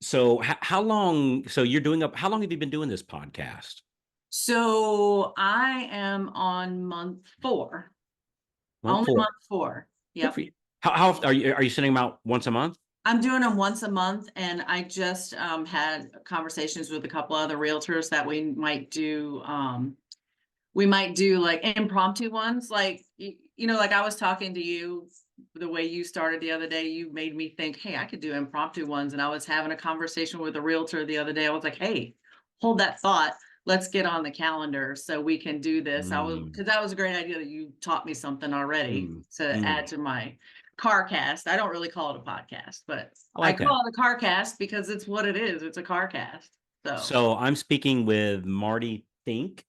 So how long? So you're doing up? How long have you been doing this podcast? So I am on month four, Month only four. month four. Good Yep. for you. How are you sending them out once a month? I'm doing them once a month, and I just had conversations with a couple other realtors that we might do like impromptu ones, like like I was talking to you the way you started the other day. You made me think, hey, I could do impromptu ones. And I was having a conversation with a realtor the other day. I was like, hey, hold that thought. Let's get on the calendar so we can do this. Mm, Because that was a great idea that you taught me something already mm, to add mm. to my car cast. I don't really call it a podcast, but I I like that. call it a car cast because it's what it is. It's a car cast. So So I'm speaking with Marty Fink,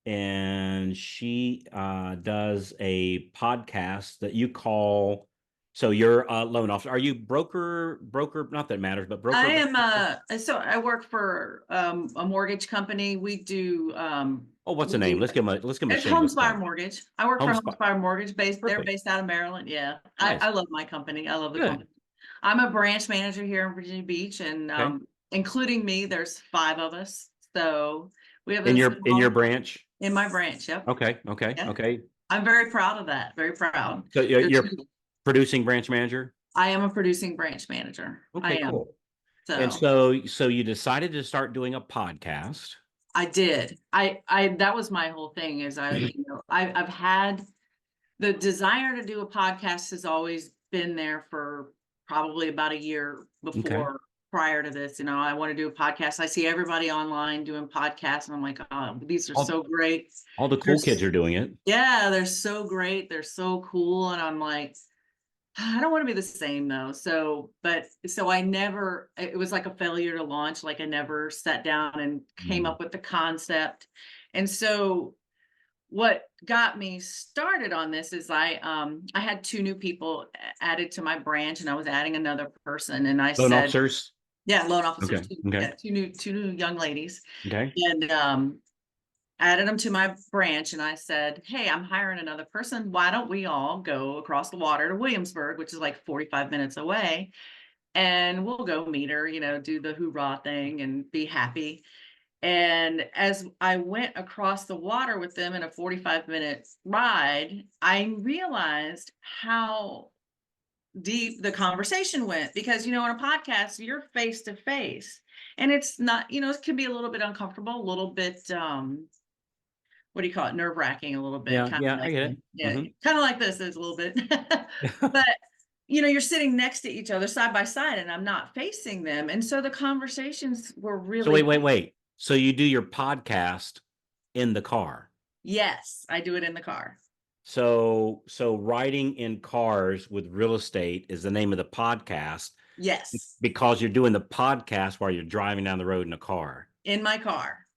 and she does a podcast that you call. So you're a loan officer. Are you broker? Not that it matters, but I broker. am so I work for a mortgage company. We do Oh, what's the name? we Let's give him a it's shameless Homespire plug. Mortgage. I work for Homespot. Homespire Mortgage they're Perfect. based out of Maryland. Yeah. I Nice. love my company. I love the Good. company. I'm a branch manager here in Virginia Beach, and Okay. including me, there's five of us. So we have In a your small branch. in my branch. Yep. Okay. Okay. Yeah. Okay. I'm very proud of that. Very proud. So There's you're producing branch manager. I am a producing branch manager. I Okay. am. Cool. And So so you decided to start doing a podcast. I did. I that was my whole thing is I've had the desire to do a podcast has always been there for probably about a year Okay. before prior to this. I want to do a podcast. I see everybody online doing podcasts, and I'm like, oh, these are All so great. all the cool kids There's are doing it. yeah, they're so great. They're so cool. And I'm like, I don't want to be the same though. So I never, it was like a failure to launch. Like I never sat down and came Mm. up with the concept. And so what got me started on this is I had two new people added to my branch, and I was adding another person, and I Loan said, officers. yeah, loan officers, Okay. Okay. yeah, two new young ladies. Okay. And added them to my branch, and I said, hey, I'm hiring another person. Why don't we all go across the water to Williamsburg, which is like 45 minutes away, and we'll go meet her, do the hoorah thing and be happy. And as I went across the water with them in a 45-minute ride, I realized how deep the conversation went, because in a podcast you're face to face, and it's not, it can be a little bit uncomfortable, a little bit what do you call it, nerve wracking, a little bit, Yeah. kind of Yeah. I like, get it. yeah, Hmm. kind of like this is a little bit. But you're sitting next to each other side by side, and I'm not facing them, and so the conversations were So really. wait. So you do your podcast in the car. Yes, I do it in the car. So riding in cars with real estate is the name of the podcast Yes, because you're doing the podcast while you're driving down the road in a car. in my car,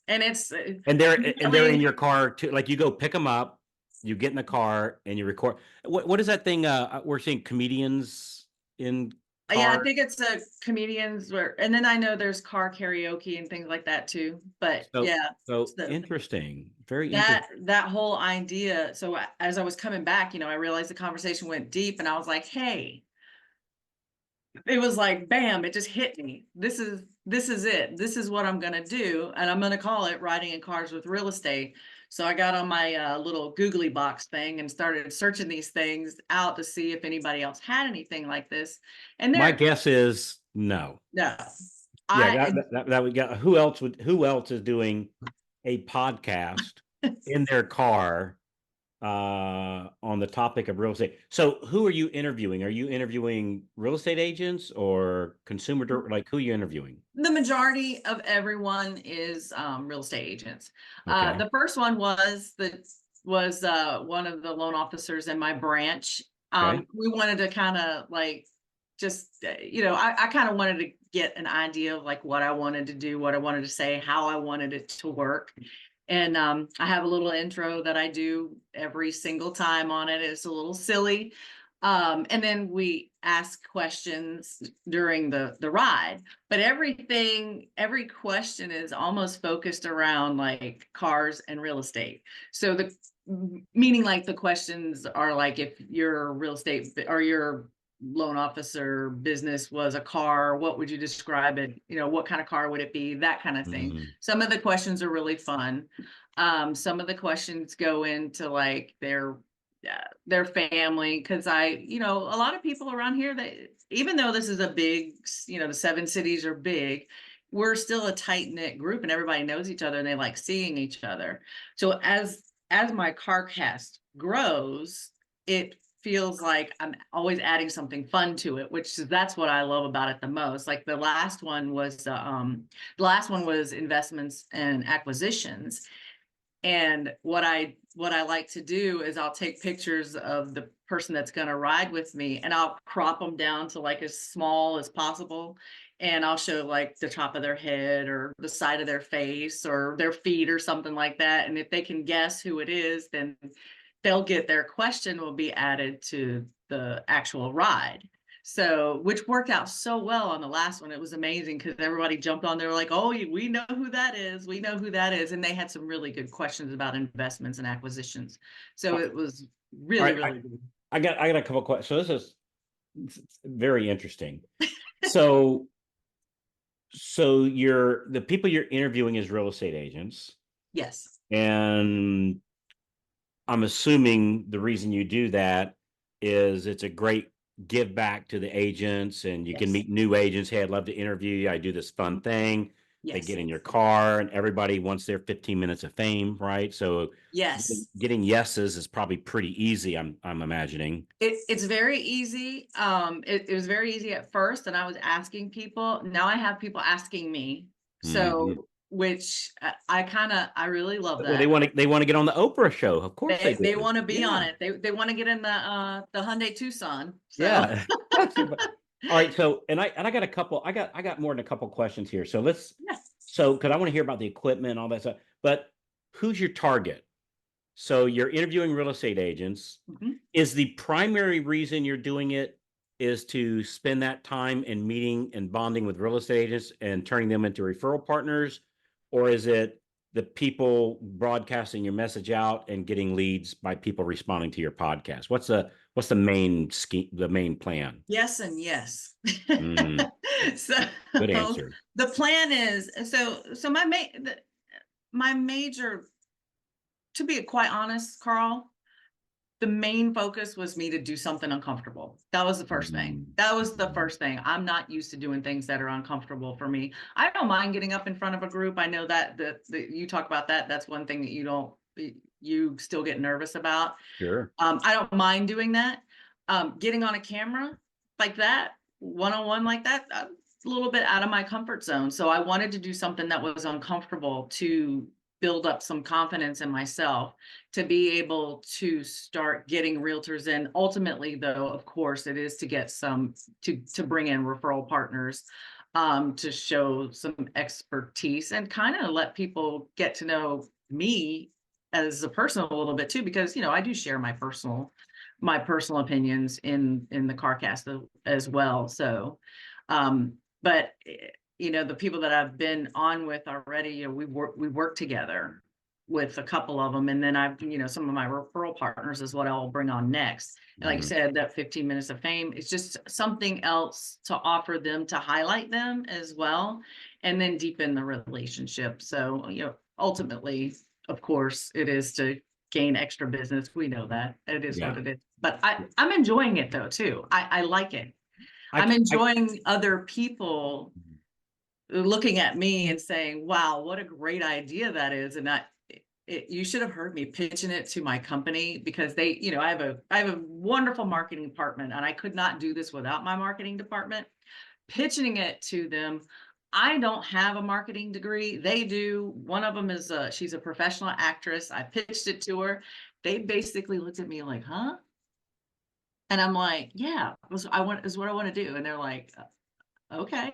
and it's And they're in really. your car too. Like you go pick them up, you get in the car and you record. What is that thing? We're seeing comedians in Yeah, I car. think it's a comedians where, and then I know there's car karaoke and things like that too. But So yeah, so so interesting. Very that interesting. that whole idea. So as I was coming back, I realized the conversation went deep, and I was like, hey, it was like bam, it just hit me. This is it. This is what I'm gonna do, and I'm gonna call it riding in cars with real estate. So I got on my little googly box thing and started searching these things out to see if anybody else had anything like this. And My there, guess is no. no, Yeah, I that would get who else is doing a podcast in their car on the topic of real estate. So who are you interviewing? Are you interviewing real estate agents or like who are you interviewing? the majority of everyone is real estate agents. Okay. The first one was one of the loan officers in my branch. Okay. We wanted to kind of like just I kind of wanted to get an idea of like what I wanted to do, what I wanted to say, how I wanted it to work. And I have a little intro that I do every single time on it. It's a little silly. And then we ask questions during the ride, but every question is almost focused around like cars and real estate. So meaning like the questions are like, if you're real estate or you're loan officer business was a car, what would you describe it? What kind of car would it be? That kind of thing. Mhm. Some of the questions are really fun. Some of the questions go into like their family, because a lot of people around here, that even though this is a big, the 7 cities are big, we're still a tight knit group, and everybody knows each other, and they like seeing each other. So as my car cast grows, it feels like I'm always adding something fun to it, that's what I love about it the most. Like the last one was investments and acquisitions. And what I like to do is I'll take pictures of the person that's going to ride with me, and I'll crop them down to like as small as possible. And I'll show like the top of their head or the side of their face or their feet or something like that. And if they can guess who it is, then they'll get their question will be added to the actual ride. So, which worked out so well on the last one. It was amazing because everybody jumped on there like, oh, we know who that is. We know who that is. And they had some really good questions about investments and acquisitions. So All it was all really, right, really good. I got a couple questions. So this is very interesting. So the people you're interviewing as real estate agents, Yes. and I'm assuming the reason you do that is it's a great give back to the agents, and you can Yes. meet new agents. Hey, I'd love to interview you. I do this fun thing. They Yes. get in your car, and everybody wants their 15 minutes of fame, right? So Yes. getting yeses is probably pretty easy, I'm imagining. It's very easy. It was very easy at first, and I was asking people. Now I have people asking me. Mhm. So, which I really love Well, they that. want to they want to get on the Oprah show. Of course they They do. want to be on Yeah. it. They want to get in the Hyundai Tucson. So Yeah. All right. So, and I got a couple. I got more than a couple questions here. So yeah. because I want to hear about the equipment and all that stuff. But who's your target? So you're interviewing real estate agents. Mhm. Is the primary reason you're doing it is to spend that time in meeting and bonding with real estate agents and turning them into referral partners, or is it the people broadcasting your message out and getting leads by people responding to your podcast? What's the main scheme, the main plan? Yes and yes. Mm, So good answer. the plan is my major, to be quite honest, Carl, the main focus was me to do something uncomfortable. That was the first thing. Mm, That was the mm, first thing. I'm not used to doing things that are uncomfortable for me. I don't mind getting up in front of a group. I know that you talk about that. That's one thing that you still get nervous about. sure. I don't mind doing that. Getting on a camera like that, one-on-one like that, a little bit out of my comfort zone. So I wanted to do something that was uncomfortable to build up some confidence in myself, to be able to start getting realtors in. Ultimately, though, of course, it is to get to bring in referral partners, to show some expertise and kind of let people get to know me as a person a little bit too, because I do share my personal opinions in the CarCast as well. So, but the people that I've been on with already, we work together with a couple of them, and then I've some of my referral partners is what I'll bring on next. And like I Mhm. said, that 15 minutes of fame is just something else to offer them, to highlight them as well, and then deepen the relationship. So ultimately, of course, it is to gain extra business. We know that it is what Yeah. it is. But I'm enjoying it though too. I like it. I'm I enjoying other people looking at me and saying, "Wow, what a great idea that is!" And you should have heard me pitching it to my company, because I have a wonderful marketing department, and I could not do this without my marketing department. Pitching it to them. I don't have a marketing degree. They do. One of them she's a professional actress. I pitched it to her. They basically looked at me like, huh? And I'm like, yeah, is what I want to do. And they're like, okay,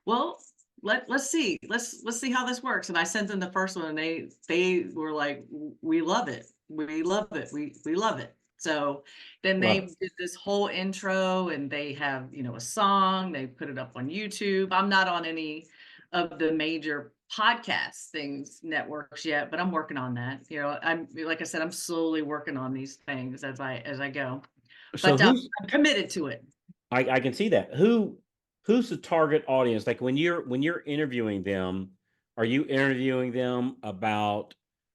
well, let's see. Let's see how this works. And I sent them the first one, and they were like, we love it. We love it. We love it. So then love they it. did this whole intro, and they have, a song. They put it up on YouTube. I'm not on any of the major podcast things networks yet, but I'm working on that. I'm, like I said, I'm slowly working on these things as I go. So But I'm committed to it. I can see that. Who's the target audience? Like when you're interviewing them, are you interviewing them about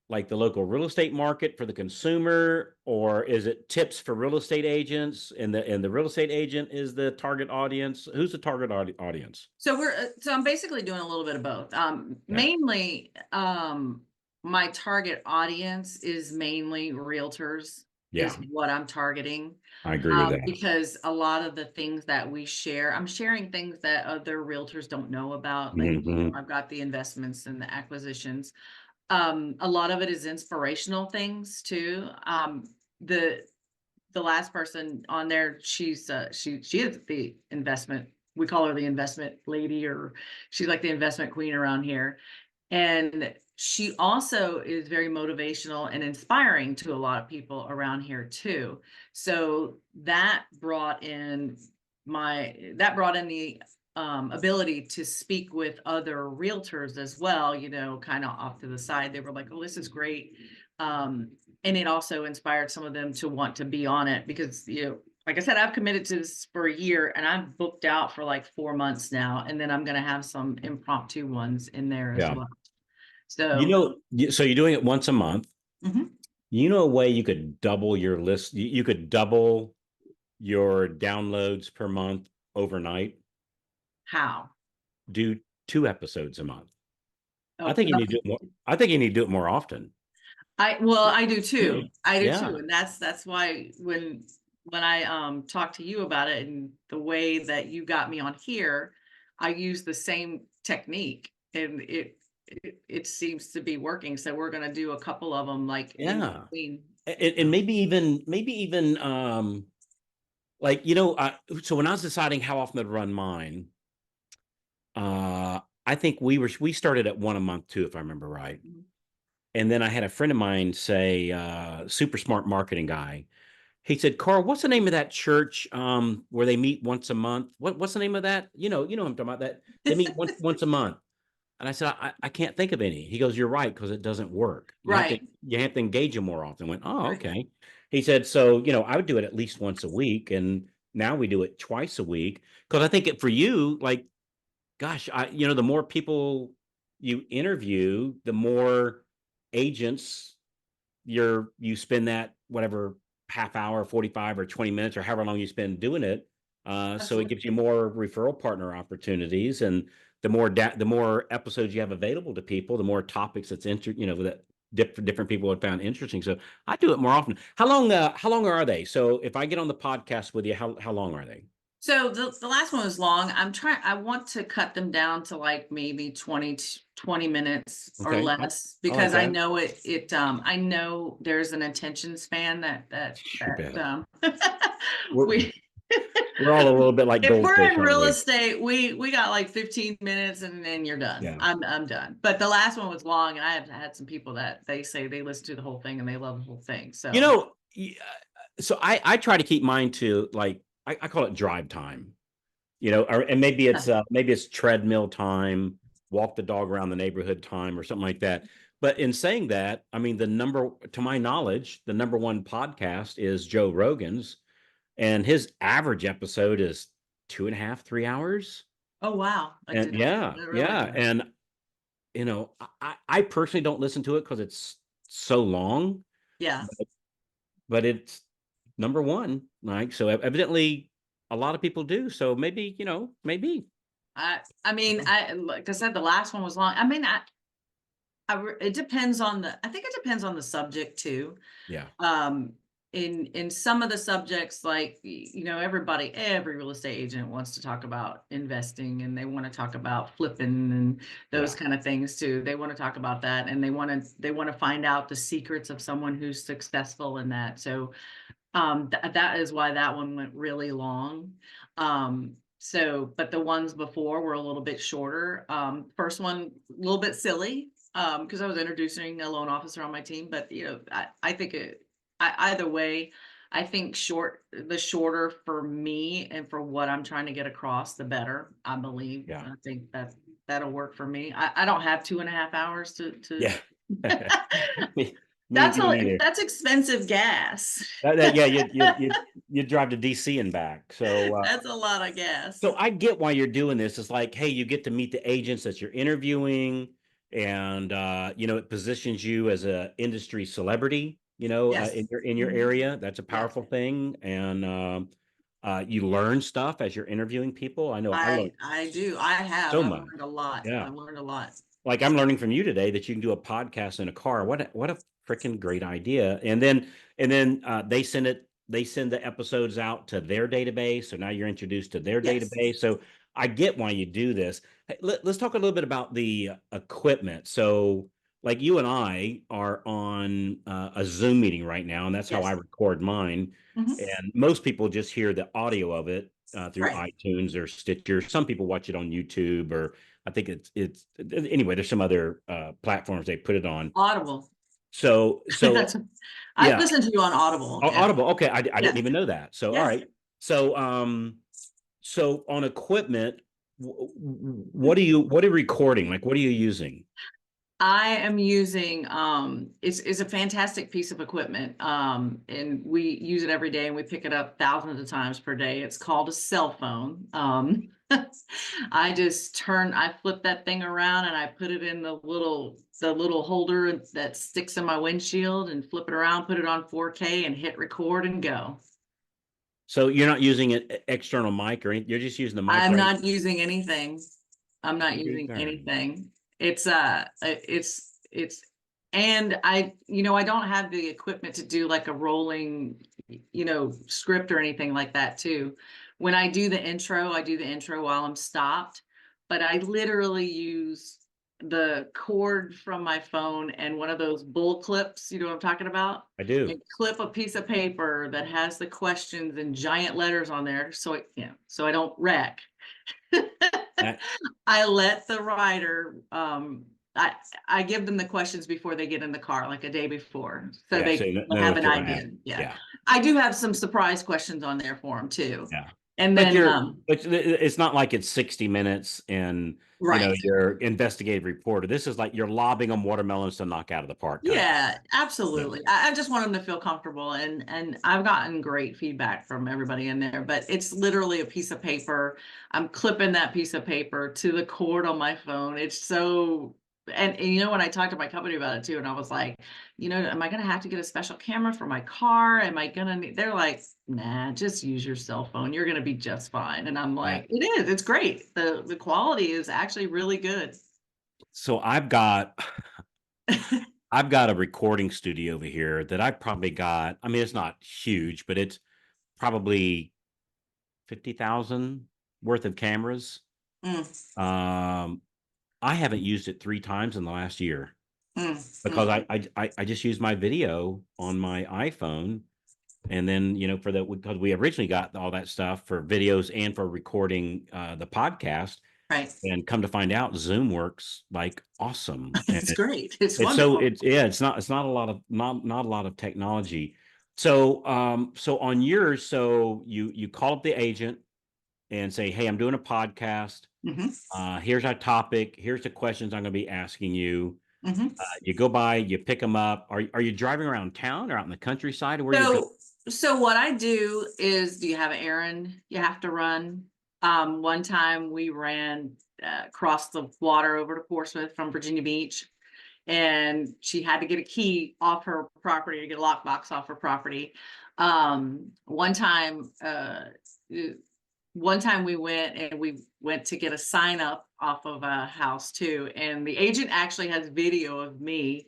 like the local real estate market for the consumer, or is it tips for real estate agents and the real estate agent is the target audience? Who's the target audience? So I'm basically doing a little bit of both. Yeah. Mainly, my target audience is mainly realtors Yeah, is what I'm targeting. I agree with that. Because a lot of the things that we share, I'm sharing things that other realtors don't know about. Like, Hmm. I've got the investments and the acquisitions. A lot of it is inspirational things too. The the last person on there, she is the investment. We call her the investment lady, or she's like the investment queen around here. And she also is very motivational and inspiring to a lot of people around here too. So that brought in the ability to speak with other realtors as well, kind of off to the side. They were like, oh, this is great. And it also inspired some of them to want to be on it because, like I said, I've committed to this for a year and I've booked out for like 4 months now. And then I'm going to have some impromptu ones in there as Yeah. well. So, So you're doing it once a month. mhm. You know a way you could double your list. You could double your downloads per month overnight. How? Do 2 episodes a month. I Oh, think you need to do it more. I think you need to do it more often. I do too. I do Yeah. too. And that's why when I talked to you about it and the way that you got me on here, I use the same technique and it seems to be working. So we're gonna do a couple of them like in Yeah. between. And maybe even like so when I was deciding how often to run mine, I think we started at one a month too, if I remember right. Mhm. And then I had a friend of mine say, super smart marketing guy. He said, Carl, what's the name of that church where they meet once a month? What's the name of that? You know I'm talking about that. They meet once a month. And I said, I can't think of any. He goes, you're right, because it doesn't work. Right. You have to engage them more often. I went, oh, Right. okay. He said, so I would do it at least once a week. And now we do it twice a week. Because I think for you, like, gosh, the more people you interview, the more agents you spend that whatever half hour, 45 or 20 minutes or however long you spend doing it. So it Absolutely. gives you more referral partner opportunities, and the more episodes you have available to people, the more topics that different people have found interesting. So I do it more often. How long are they? So if I get on the podcast with you, how long are they? So the last one was long. I want to cut them down to like maybe 20 minutes or Okay. less I like because I that. know I know there's an attention span You bet. We're we we're all a little bit like if we're goldfish, in aren't real we? estate, we got like 15 minutes and then you're done. Yeah. I'm done. But the last one was long and I have had some people that they say they listen to the whole thing and they love the whole thing. You So know, so I try to keep mine to like I call it drive time. And maybe it's treadmill time, walk the dog around the neighborhood time, or something like that. But in saying that, I mean to my knowledge, the number one podcast is Joe Rogan's, and his average episode is 2.5, 3 hours. oh wow. I And did not yeah, realize yeah, that. and I personally don't listen to it because it's so long, Yeah. but it's number one, right? So evidently a lot of people do. So maybe. I mean, like I said, the last one was long. I mean, it depends on I think it depends on the subject too. Yeah, Um, in some of the subjects, like, every real estate agent wants to talk about investing and they want to talk about flipping and those yeah, kind of things too. They want to talk about that and they want to find out the secrets of someone who's successful in that. So that is why that one went really long. But the ones before were a little bit shorter. First one, a little bit silly, because I was introducing a loan officer on my team, but I think either way, I think the shorter for me and for what I'm trying to get across, the better, I believe. yeah, I think that'll work for me. I don't have 2.5 hours to yeah. me neither. that's expensive gas. Yeah, you drive to DC and back. So That's a lot of gas. so I get why you're doing this. It's like, hey, you get to meet the agents that you're interviewing, and it positions you as a industry celebrity, Yes. in your Mhm. area. That's a Yeah. powerful thing, and you learn stuff as you're interviewing people. I know I learned I do. I have. so I've much. learned a lot. Yeah, I've learned a lot. like I'm learning from you today that you can do a podcast in a car. What a freaking great idea! And then they send the episodes out to their database. So now you're introduced to their Yes. database. So I get why you do this. Hey, let's talk a little bit about the equipment. So like you and I are on a Zoom meeting right now, and that's how I Yes. record mine. Mhm. And most people just hear the audio of it through Right. iTunes or Stitcher. Some people watch it on YouTube, or I think it's anyway. There's some other platforms they put it on. Audible. So That's I've yeah, listened to you on Audible. Yeah. Audible. Okay, I Yeah. didn't even know that. So all Yes. right. So on equipment, what are you recording? Like what are you using? I am using it's a fantastic piece of equipment. And we use it every day and we pick it up thousands of times per day. It's called a cell phone. I flip that thing around and I put it in the little holder that sticks in my windshield and flip it around, put it on 4K and hit record and go. So you're not using an external mic or anything. You're just using the mic, I'm right? not using anything. I'm not Very, using very nice. anything. It's and I don't have the equipment to do like a rolling, script or anything like that too. When I do the intro, I do the intro while I'm stopped, but I literally use the cord from my phone and one of those bull clips, you know what I'm talking about? I do. And clip a piece of paper that has the questions in giant letters on there so I don't wreck. That, I let the writer, I I give them the questions before they get in the car, like a day before, so yeah. they So know have what an you're gonna ask. idea. Yeah. Yeah. I do have some surprise questions on there for them too. Yeah. And But then, it's not like it's 60 minutes and right. you're investigative reporter. This is like you're lobbing them watermelons to knock out of the park kind of thing. Yeah, Yeah. absolutely. I just want them to feel comfortable and I've gotten great feedback from everybody in there, but it's literally a piece of paper. I'm clipping that piece of paper to the cord on my phone. It's so and when I talked to my company about it too, and I was like, am I gonna have to get a special camera for my car? Am I gonna need they're like, nah, just use your cell phone. You're gonna be just fine. And I'm Yeah. like, it is, it's great. The quality is actually really good. So I've got a recording studio over here that I probably got. I mean, it's not huge, but it's probably 50,000 worth of cameras. Mm, Um, I haven't used it 3 times in the last year mm, because mm. I just use my video on my iPhone. And then, because we originally got all that stuff for videos and for recording the podcast. Right. And come to find out, Zoom works like awesome. And It's great. It's it's so wonderful. it's yeah, it's not a lot of not a lot of technology. So on yours, so you call up the agent and say, hey, I'm doing a podcast. Mhm, Here's our topic. Here's the questions I'm going to be asking you. mhm. You go by, you pick them up. Are you driving around town or out in the countryside, or where you go? So what I do is, do you have an errand you have to run? One time we ran across the water over to Portsmouth from Virginia Beach, and she had to get a key off her property to get a lockbox off her property. Um, one time, uh, uh, one time we went to get a sign up off of a house too, and the agent actually has video of me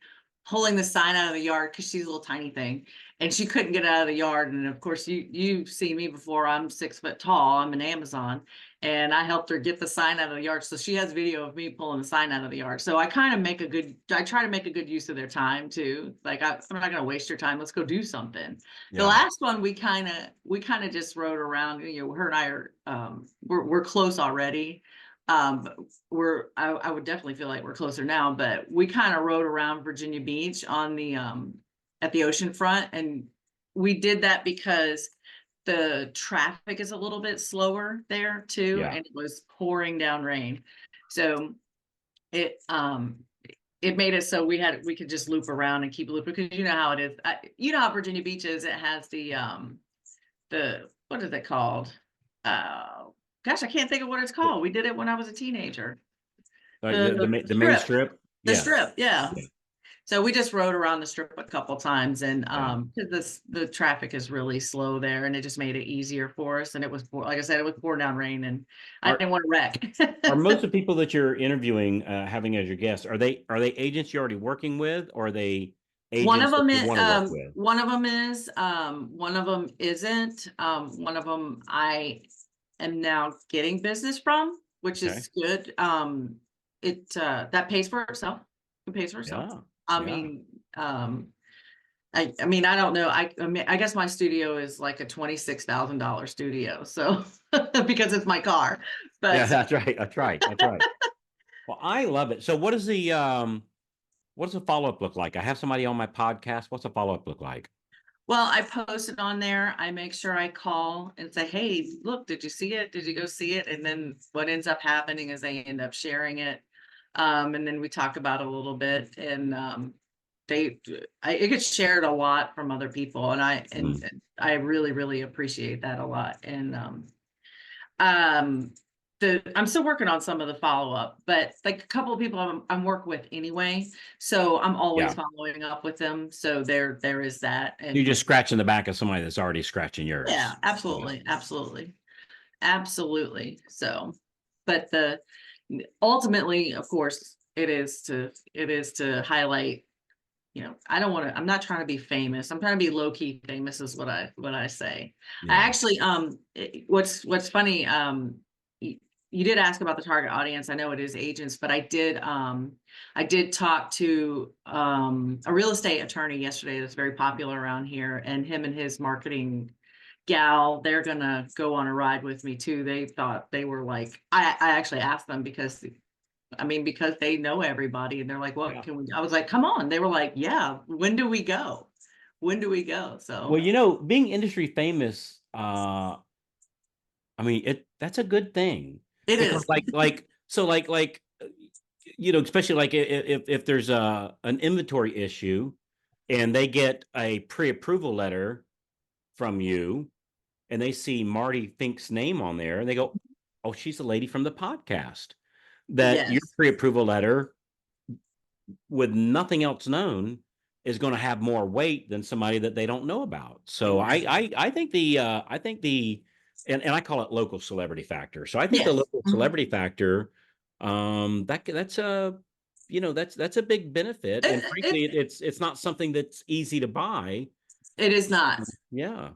pulling the sign out of the yard because she's a little tiny thing and she couldn't get out of the yard. And of course, you've seen me before. I'm 6 foot tall. I'm an Amazon, and I helped her get the sign out of the yard. So she has video of me pulling the sign out of the yard. So I kind of I try to make a good use of their time too. Like I'm not going to waste your time. Let's go do something. The Yeah. last one we kind of just rode around. Her and I are we're close already. But I would definitely feel like we're closer now. But we kind of rode around Virginia Beach on the at the ocean front, and we did that because the traffic is a little bit slower there too, Yeah. and it was pouring down rain. So it it made it so we could just loop around and keep looping because you know how it is. You know how Virginia Beach is. It has what is it called? Gosh, I can't think of what it's called. We did it when I was a teenager. Like The the main strip, strip. the Yes. strip, yeah. Yeah. So we just rode around the strip a couple times, and Yeah. because the traffic is really slow there, and it just made it easier for us. And it was like I said, it was pouring down rain, and I Are didn't want to are wreck. most of the people that you're interviewing, having as your guests, are they agents you're already working with, or are they One of agents that them you is, want to work with? one of them is, one of them isn't. One of them I am now getting business from, which Okay. is good. That pays for itself. It pays for itself. Yeah. I Yeah. mean, I mean, I don't know. I mean, I guess my studio is like a $26,000 studio. So because it's my car, Yeah. but That's right. That's right. That's right. Well, I love it. So what does the follow-up look like? I have somebody on my podcast. What's the follow-up look like? well, I post it on there. I make sure I call and say, hey, look, did you see it? Did you go see it? And then what ends up happening is they end up sharing it. And then we talk about it a little bit, and they it gets shared a lot from other people, and Mhm. I really, really appreciate that a lot. And um I'm still working on some of the follow-up, but like a couple of people I'm working with anyway, so I'm always Yeah. following up with them. So there is that. You're And just scratching the back of somebody that's already scratching yeah, yours. Yeah. absolutely, absolutely, absolutely. So, but the ultimately, of course, it is to highlight, I don't want to, I'm not trying to be famous. I'm trying to be low key famous is what I say. I Yeah. actually, what's funny, you did ask about the target audience. I know it is agents, but I did talk to, a real estate attorney yesterday that's very popular around here, and him and his marketing gal, they're gonna go on a ride with me too. They thought they were like, I actually asked them because because they know everybody, and they're like, what Yeah. can we, I was like, come on. They were like, yeah, when do we go? When do we go? So Well, being industry famous, I mean, that's a good thing it because is. especially like if there's an inventory issue and they get a pre-approval letter from you and they see Marty Fink's name on there and they go, "Oh, she's the lady from the podcast." That your Yes. pre-approval letter, with nothing else known, is going to have more weight than somebody that they don't know about. So Exactly. I think the and I call it local celebrity factor. So I think the Yes. local Mhm. celebrity factor, that's a that's a big benefit. And It, frankly, it's not something that's easy to buy. it is not. Yeah.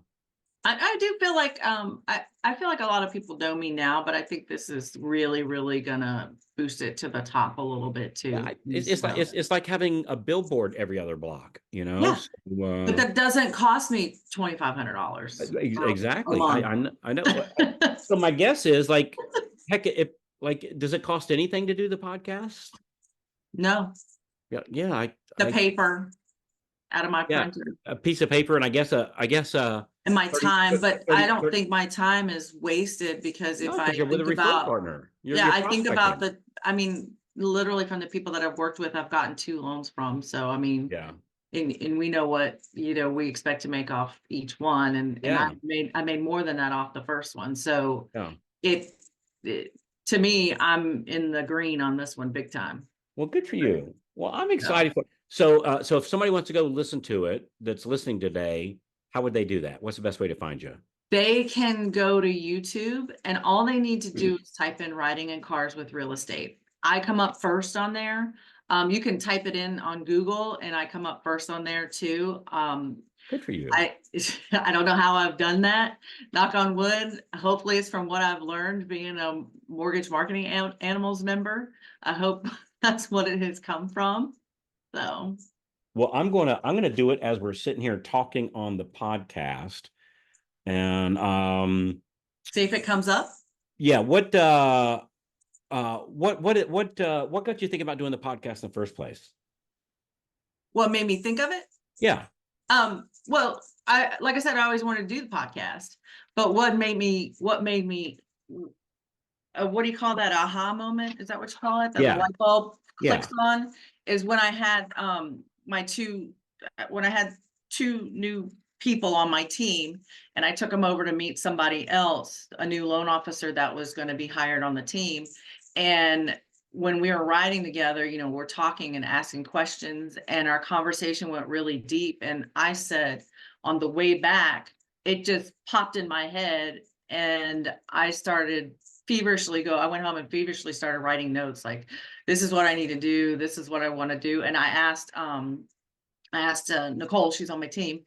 I do feel like, I feel like a lot of people know me now, but I think this is really, really gonna boost it to the top a little bit Yeah, too. it's like So it's like having a billboard every other block, you know. yeah, So, but that doesn't cost me $2,500 a exactly. month. I know. So my guess is like, heck, if like, does it cost anything to do the podcast? No, Yeah, yeah. the paper out of my Yeah, printer. a piece of paper, and I guess, And my 30, time, but I 30, don't 30. think my time is wasted, because No, if I because you're with a think referral about, partner. yeah, You're I think about prospecting. literally from the people that I've worked with, I've gotten 2 loans from. So, Yeah, and we know what, we expect to make off each one. And yeah, I made more than that off the first one. So yeah. it, it to me, I'm in the green on this one big time. Well, good for you. Well, I'm So excited for. So if somebody wants to go listen to it, that's listening today, how would they do that? What's the best way to find you? they can go to YouTube, and all they need to do is type in "riding in cars with real estate." I come up first on there. You can type it in on Google, and I come up first on there too. Good for you. I I don't know how I've done that. Knock on wood. Hopefully, it's from what I've learned being a mortgage marketing animals member. I hope that's what it has come from. So Well, I'm gonna do it as we're sitting here talking on the podcast. And see if it comes up. yeah, what got you think about doing the podcast in the first place? What made me think of it? Yeah. Well, I like I said, I always wanted to do the podcast, but what made me what do you call that, aha moment? Is that what you call it? That the Yeah. light bulb Yeah. clicks on, is when I had my two when I had two new people on my team, and I took them over to meet somebody else, a new loan officer that was going to be hired on the team. And when we were riding together, we're talking and asking questions, and our conversation went really deep. And I said, on the way back, it just popped in my head, and I started I went home and feverishly started writing notes like, this is what I need to do. This is what I want to do. And I asked Nicole, she's on my team.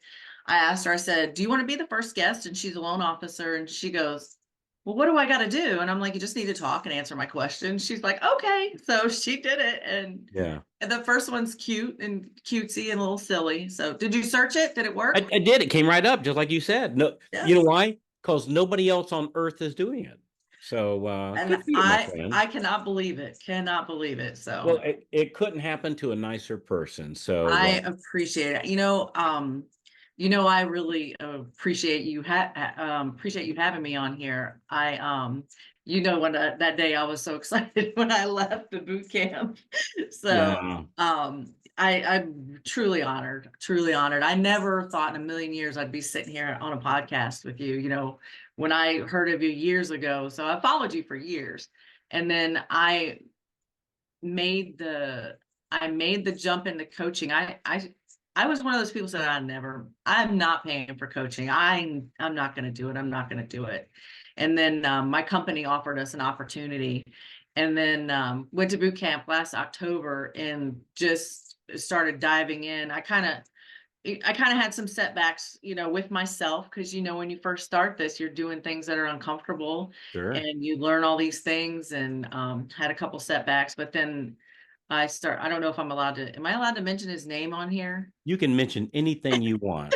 I asked her, I said, do you want to be the first guest? And she's a loan officer. And she goes, well, what do I got to do? And I'm like, you just need to talk and answer my questions. She's like, okay. So she did it. And Yeah. the first one's cute and cutesy and a little silly. So did you search it? Did it work? I did. It came right up, just like you said. No, Yeah. you know why? Because nobody else on earth is doing it. So And good for you, my friend. I cannot believe it. Cannot believe it. So Well, it couldn't happen to a nicer person. So I appreciate it. I really appreciate you having me on here. When that day I was so excited when I left the boot camp. So yeah, I'm truly honored, truly honored. I never thought in a million years I'd be sitting here on a podcast with you, when I heard of you years ago. So I followed you for years. And then made the I made the jump into coaching. I was one of those people who said, I'm not paying for coaching. I'm not going to do it. I'm not going to do it. And then my company offered us an opportunity, and then went to boot camp last October and just started diving in. I kind of had some setbacks, with myself, because when you first start this, you're doing things that are uncomfortable, sure. and you learn all these things, and had a couple setbacks. But then I don't know if am I allowed to mention his name on here? You can mention anything you want.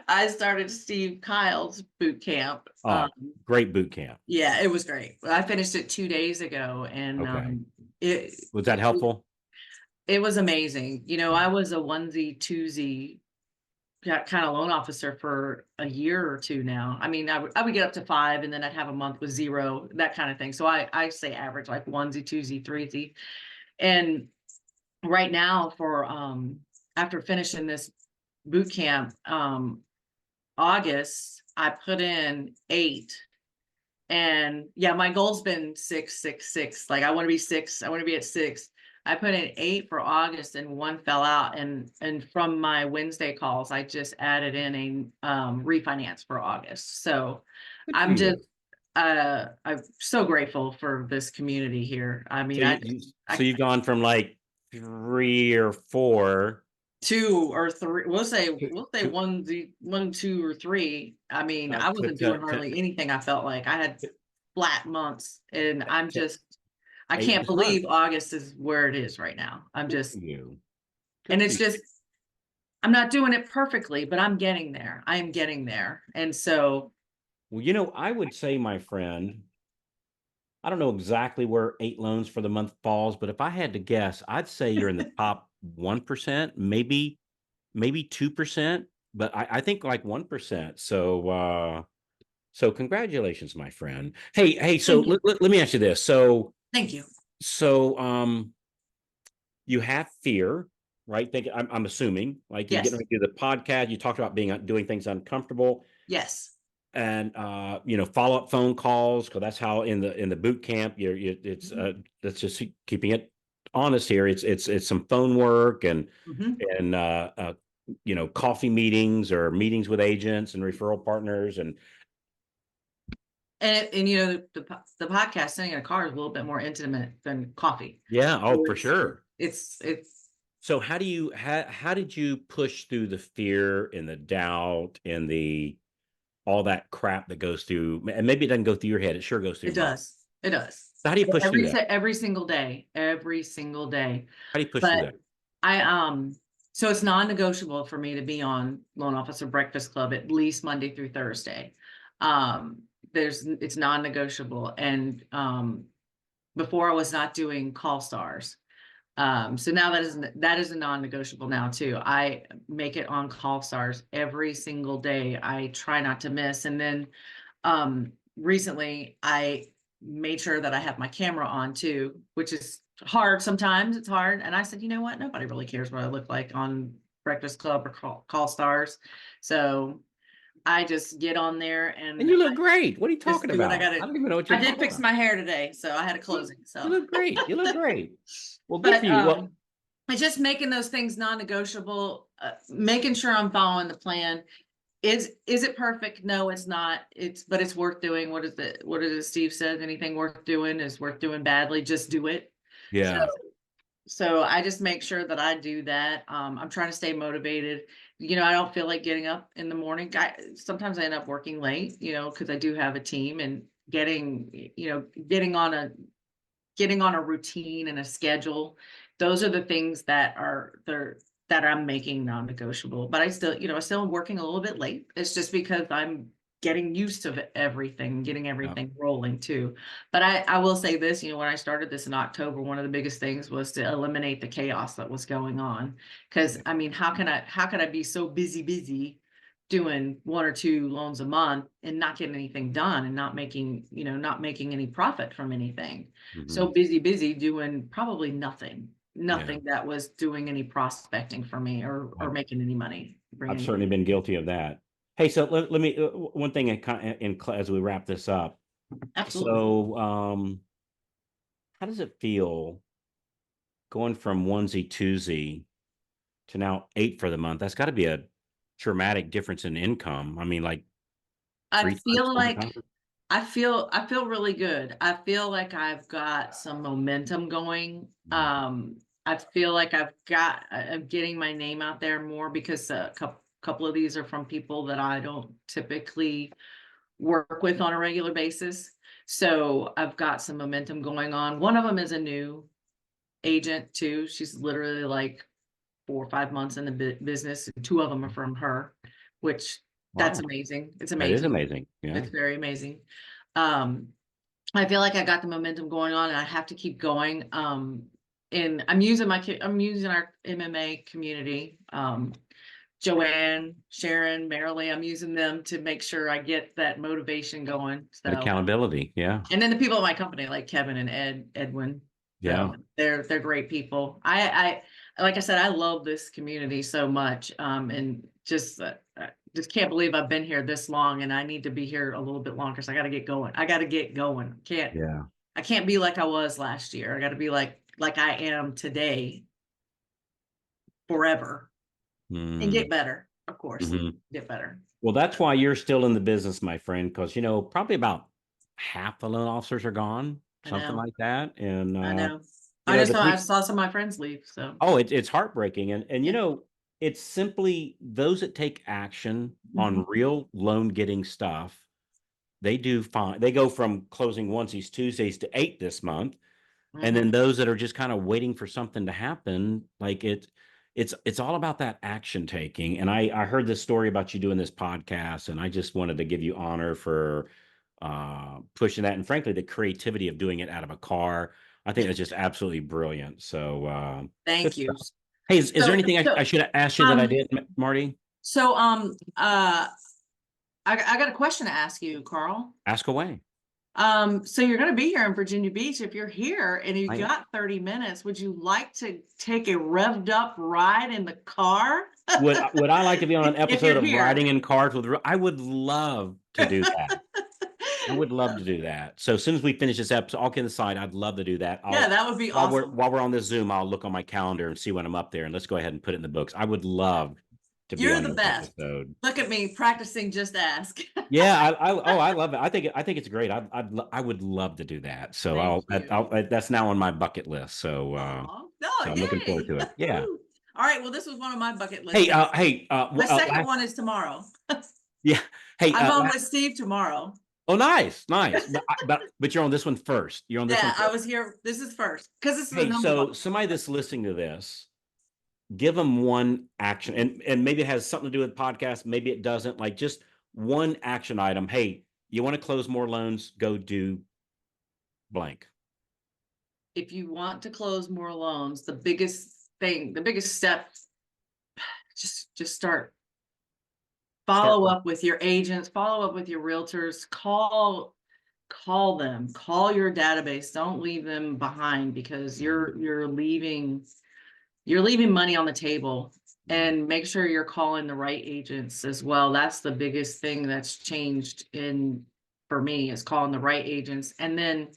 I started Steve Kyle's boot camp. Oh, great boot camp. Yeah, it was great. I finished it 2 days ago, and Okay. it Was that helpful? it was amazing. I was a onesie twosie kind of loan officer for a year or two now. I mean, I would get up to 5, and then I'd have a month with 0, that kind of thing. So I say average, like onesie, twosie, threesie. And right now, for after finishing this boot camp, August, I put in 8. And yeah, my goal's been 6, 6, 6. Like I want to be 6. I want to be at 6. I put in 8 for August, and 1 fell out. And from my Wednesday calls, I just added in a refinance for August. So Good for I'm you. just I'm so grateful for this community here. I mean, So you've gone from like 3 or 4 2 or 3. We'll say to 1, 2, or 3. I mean, I wasn't doing hardly anything. I felt like I had flat months, and to I 8 can't this month. believe August is where it is right now. Good for you. And Good for it's you. just, I'm not doing it perfectly, but I'm getting there. I am getting there. And so, Well, I would say, my friend, I don't know exactly where 8 loans for the month falls, but if I had to guess, I'd say you're in the top 1%, maybe 2%, but I think like 1%. So congratulations, my friend. Hey, so thank you. let me ask you this. So Thank you. so you have fear, right? I'm assuming, like, you're getting Yes. ready to do the podcast. You talked about doing things uncomfortable, Yes. and follow-up phone calls, because that's how in the boot camp it's that's just keeping it honest here. It's some phone work, and Mm-hmm. and coffee meetings or meetings with agents and referral partners. And And the podcast sitting in a car is a little bit more intimate than coffee. yeah, So oh, for sure. it's So how did you push through the fear and the doubt and the all that crap that goes through? And maybe it doesn't go through your head, it sure goes through It your mind. does. It does. So how do you push through that? Every single day, every single day. How do you push through But that? I so it's non-negotiable for me to be on Loan Officer Breakfast Club at least Monday through Thursday. Um, it's non-negotiable. And before I was not doing call stars. So now that is a non-negotiable now too. I make it on call stars every single day. I try not to miss. And then recently I made sure that I have my camera on too, which is hard. Sometimes it's hard. And I said, you know what? Nobody really cares what I look like on Breakfast Club or Call Stars. So I just get on there And and you look great. What are you just talking do what I about? gotta. I don't even know what I you're did talking fix about. my hair today, so I had a closing. You So, look great. You look great. Well, good for but you. Well, it's just making those things non-negotiable, making sure I'm following the plan. Is it perfect? No, it's not. But it's worth doing. What is it Steve said? Anything worth doing is worth doing badly. Just do it. So yeah. so I just make sure that I do that. I'm trying to stay motivated. I don't feel like getting up in the morning. Sometimes I end up working late, because I do have a team, and getting on a routine and a schedule. Those are the things that I'm making non-negotiable. But I still am working a little bit late. It's just because I'm getting used to everything, getting Yeah. everything rolling too. But I will say this, when I started this in October, one of the biggest things was to eliminate the chaos that was going on. Because I mean, how can I be so busy doing one or two loans a month and not getting anything done and not making any profit from anything? Mhm. So busy doing probably nothing Yeah. that was doing any prospecting for me or I've, making any money, I've bringing certainly money. been guilty of that. Hey, so let me one thing as we wrap this up. Absolutely. So, how does it feel going from onesie twosie to now 8 for the month? That's got to be a dramatic difference in income. I mean, like I 3 times, feel 4 times. like I feel really good. I feel like I've got some momentum going. I feel like I'm getting my name out there more because a couple of these are from people that I don't typically work with on a regular basis. So I've got some momentum going on. One of them is a new agent too. She's literally like 4 or 5 months in the business. Two of them are from her, which that's Wow, amazing. It's that is amazing. amazing. Yeah. It's very amazing. Um, I feel like I got the momentum going on, and I have to keep going. And I'm using our MMA community. Joanne, Sharon, Marilee, I'm using them to make sure I get that motivation going. That So, accountability. Yeah. and then the people at my company, like Kevin and Edwin, Yeah. they're great people. Like I said, I love this community so much, and just can't believe I've been here this long, and I need to be here a little bit longer. So I got to get going. I got to get going. Yeah. I can't be like I was last year. I got to be like I am today, forever, and Mm. get better. Of course, Hmm. get better. Well, that's why you're still in the business, my friend, because probably about half the loan officers are gone, I something know. like that. And I know. the I people. saw some of my friends leave. So Oh, it's heartbreaking, and yeah. it's simply those that take action on Mhm. real loan getting stuff. They do fine. They go from closing onesies Tuesdays to 8 this month, and then Mhm. those that are just kind of waiting for something to happen, like it's all about that action taking. And I heard this story about you doing this podcast, and I just wanted to give you honor for pushing that, and frankly, the creativity of doing it out of a car. I think that's just absolutely brilliant. So good Thank you. stuff. Hey, is there So, anything I so, should have asked you that I um, did, Marty? so, um, uh, I got a question to ask you, Carl. Ask away. So you're going to be here in Virginia Beach. If you're here and you I am. got 30 minutes, would you like to take a revved up ride in the car? Would I like to be on an If episode you're of here. Riding in Cars with? I would love to do that. I would love to do that. So as soon as we finish this episode, all kidding aside, I'd love to do that. Yeah, I'll that would be while we're awesome. while we're on this Zoom, I'll look on my calendar and see when I'm up there, and let's go ahead and put it in the books. I would love to be You're on the your best. episode. Look at me practicing just ask. Yeah, I love it. I think it's great. I would love to do that. So Thank you. that's now on my bucket list. Aw. So No, I'm looking forward yay. to it. Yeah. Woo. All right. Well, this was one of my bucket list Hey, things. My second last, one is tomorrow. yeah. Hey, I'm on with Steve tomorrow. oh, nice, nice. But you're on this one first. You're on this one Yeah, I first. was here. This is first because this is the Hey, number one. so somebody that's listening to this, give them one action, and maybe it has something to do with podcast, maybe it doesn't. Like just one action item. Hey, you want to close more loans? Go do blank. If you want to close more loans, the biggest step, just start. Start. Follow up with your agents, follow up with your realtors, call them, call your database. Don't leave them behind because you're leaving money on the table and make sure you're calling the right agents as well. That's the biggest thing that's changed for me, is calling the right agents. And then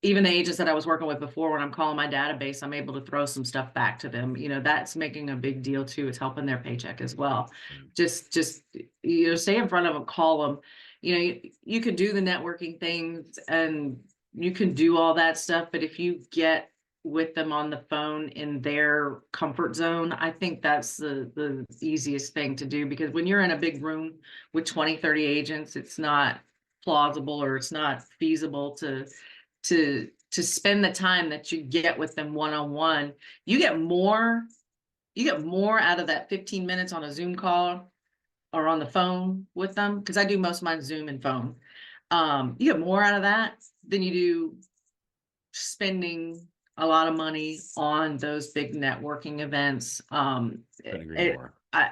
even the agents that I was working with before, when I'm calling my database, I'm able to throw some stuff back to them. That's making a big deal too. It's helping their paycheck as well. Just stay in front of them, call them. You can do the networking things and you can do all that stuff, but if you get with them on the phone in their comfort zone, I think that's the easiest thing to do, because when you're in a big room with 20, 30 agents, it's not plausible, or it's not feasible to spend the time that you get with them one-on-one. You get more out of that 15 minutes on a Zoom call or on the phone with them, because I do most of my Zoom and phone. You get more out of that than you do spending a lot of money on those big networking events. Couldn't agree more. I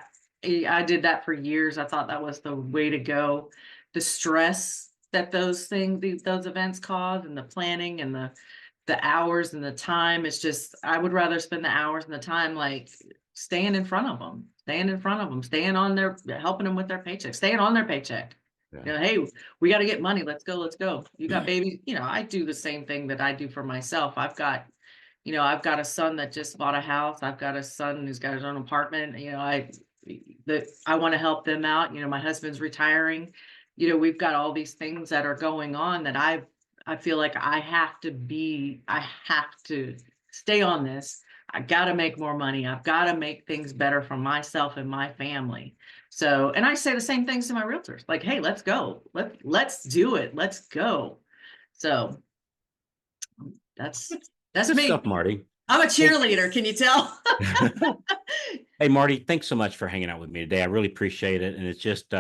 did that for years. I thought that was the way to go. The stress that those events cause, and the planning, and the hours and the time, it's just, I would rather spend the hours and the time like staying in front of them, staying on their, helping them with their paycheck, staying on their paycheck. Yeah. Hey, we got to get money. Let's go. You got babies. I do the same thing that I do for myself. I've got a son that just bought a house. I've got a son who's got his own apartment. I want to help them out. My husband's retiring. We've got all these things that are going on that I feel like I have to stay on this. I got to make more money. I've got to make things better for myself and my family. So, and I say the same things to my realtors, like, hey, let's go. Let's do it. Let's go. So that's Good me. stuff, Marty. I'm a cheerleader. Can you tell? Hey, Marty, thanks so much for hanging out with me today. I really appreciate it. And it's just,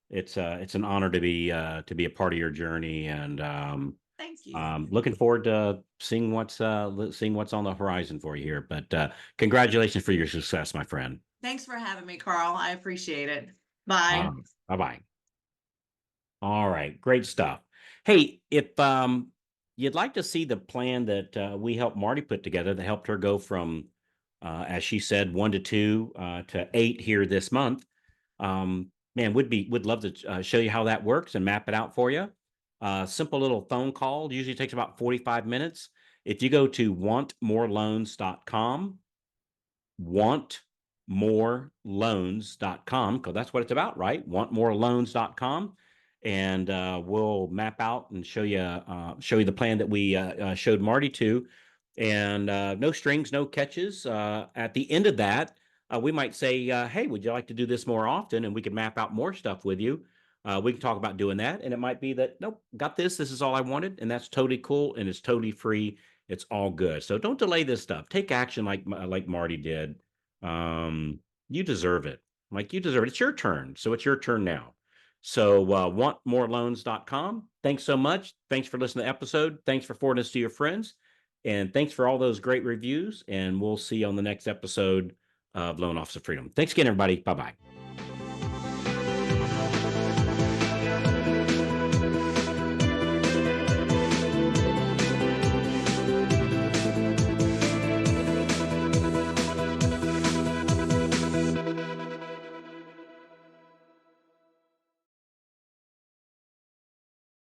it's an honor to be a part of your journey. And Thank you. looking forward to seeing what's on the horizon for you here. But congratulations for your success, my friend. Thanks for having me, Carl. I appreciate it. Bye. Bye-bye. All right, great stuff. Hey, if you'd like to see the plan that we helped Marty put together that helped her go from, as she said, 1 to 2 to 8 here this month, man, would love to show you how that works and map it out for you. Simple little phone call usually takes about 45 minutes. If you go to wantmoreloans.com, wantmoreloans.com, because that's what it's about, right? Wantmoreloans.com. And we'll map out and show you the plan that we showed Marty to, and no strings, no catches. At the end of that, we might say, hey, would you like to do this more often? And we can map out more stuff with you. We can talk about doing that, and it might be that, nope, got this is all I wanted, and that's totally cool, and it's totally free. It's all good. So don't delay this stuff. Take action like Marty did. You deserve it. You deserve it. It's your turn. So it's your turn now. So wantmoreloans.com. Thanks so much. Thanks for listening to the episode. Thanks for forwarding this to your friends. And thanks for all those great reviews. And we'll see you on the next episode of Loan Officer Freedom. Thanks again, everybody. Bye-bye.